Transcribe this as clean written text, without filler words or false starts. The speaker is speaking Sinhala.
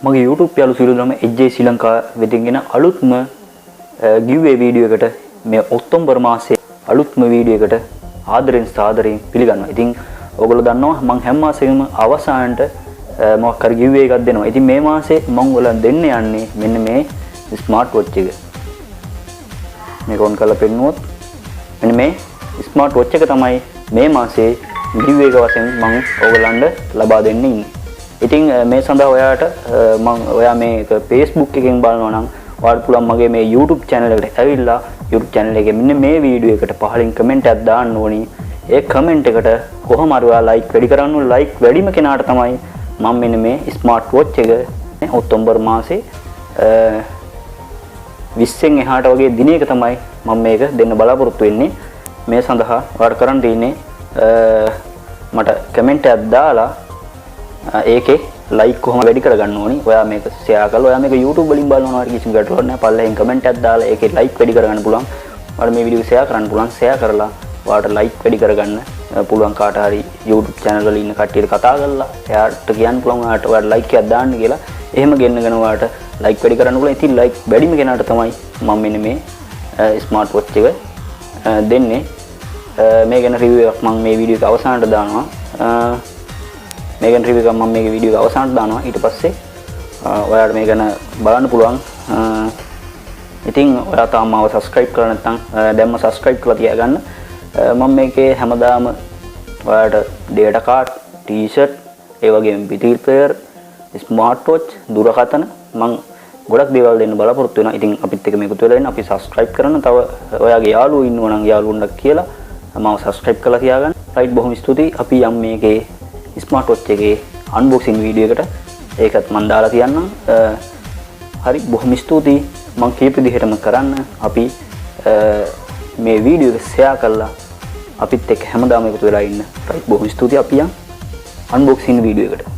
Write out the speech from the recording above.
මගේ YouTube යාළු සියලුම HJ ශ්‍රී ලංකා වෙතින් ගෙන අලුත්ම giveaway වීඩියෝ එකට මේ ඔක්තෝබර් මාසයේ අලුත්ම වීඩියෝ එකට ආදරෙන් සාදරයෙන් පිළිගන්නවා. ඉතින් ඔයගොල්ලෝ දන්නවා මම හැම මාසෙකම අවසානට මොකක් හරි giveaway එකක් දෙනවා. ඉතින් මේ මාසේ මම ඔයගොල්ලන් දෙන්න යන්නේ මෙන්න මේ ස්මාර්ට් වොච් එක. මේක ඔන් කරලා පෙන්නුවොත් මෙන්න මේ ස්මාර්ට් වොච් එක තමයි මේ මාසේ giveaway එක වශයෙන් මම ඔයගොල්ලන්ට ලබා දෙන්නේ ඉන්නේ. ඉතින් මේ සඳහා ඔයාට ඔයා මේක Facebook එකෙන් බලනවා නම් ඔයාලට පුළුවන් මගේ මේ YouTube channel එකට ඇවිල්ලා YouTube channel එකේ මෙන්න මේ වීඩියෝ එකට පහලින් comment එකක් දාන්න ඕනි. ඒ comment එකට කොහොම හරි ඔයා like වැඩි කරන්න ඕනේ. like වැඩිම කෙනාට තමයි මම මෙන්න මේ smart watch එක ඔක්තෝබර් මාසේ 20න් එහාට වගේ දිනයක තමයි මම මේක දෙන්න බලාපොරොත්තු වෙන්නේ. මේ සඳහා ඔයාලට කරන්න තියෙන්නේ මට comment එකක් දාලා ඒකේ like කොහොම වැඩි කරගන්න ඕනි. ඔයා මේක share කරලා ඔයා මේක YouTube වලින් බලනවා හරි කිසිම ගැටලුවක් නැහැ. පල්ලෙන් comment එකක් දාලා ඒකේ like වැඩි කරගන්න පුළුවන්. ඔයාලා මේ වීඩියෝ share කරන්න පුළුවන්. share කරලා ඔයාලට like වැඩි කරගන්න පුළුවන් කාට හරි YouTube channel වල ඉන්න කට්ටියට කතා කරලා එයාට කියන්න පුළුවන් ඔයාලට like එකක් දාන්න කියලා. එහෙම ගෙන්නගෙන ඔයාලට like වැඩි කරන්න පුළුවන්. ඉතින් like වැඩිම කෙනාට තමයි මම මෙන්න මේ smart watch එක දෙන්නේ. මේ ගැන review එකක් මම මේ වීඩියෝ එක අවසානට දානවා. මේ ගැන review එකක් මම මේකේ වීඩියෝ එක අවසානට දානවා. ඊට පස්සේ ඔයාලට මේ ගැන බලන්න පුළුවන්. ඉතින් ඔයා තාම මාව subscribe කරලා නැත්නම් දැන්ම subscribe කරලා තියාගන්න. මම මේකේ හැමදාම ඔයාලට data card, t-shirt, ඒ වගේම PC player, smart watch, දුරකථන මම ගොඩක් දේවල් දෙන්න බලාපොරොත්තු වෙනවා. ඉතින් අපිත් එක්ක මේක තුල ඉන්න අපි subscribe කරන්න. තව ඔයාගේ යාළුවෝ ඉන්නවා නම් යාළුවන්ට කියලා මාව subscribe කරලා තියාගන්න. right බොහොම ස්තුතියි. අපි යම් මේකේ ස්මාර්ට් වොච් එකේ අන්බොක්සින් වීඩියෝ එකට ඒකත් මම දාලා තියන්නම්. හරි බොහොම ස්තුතියි. මම කීප විදිහටම කරන්න. අපි මේ වීඩියෝ එක share කරලා අපිත් එක්ක හැමදාම එකතු වෙලා ඉන්න. right බොහොම ස්තුතියි. අපි යම් අන්බොක්සින් වීඩියෝ එකට.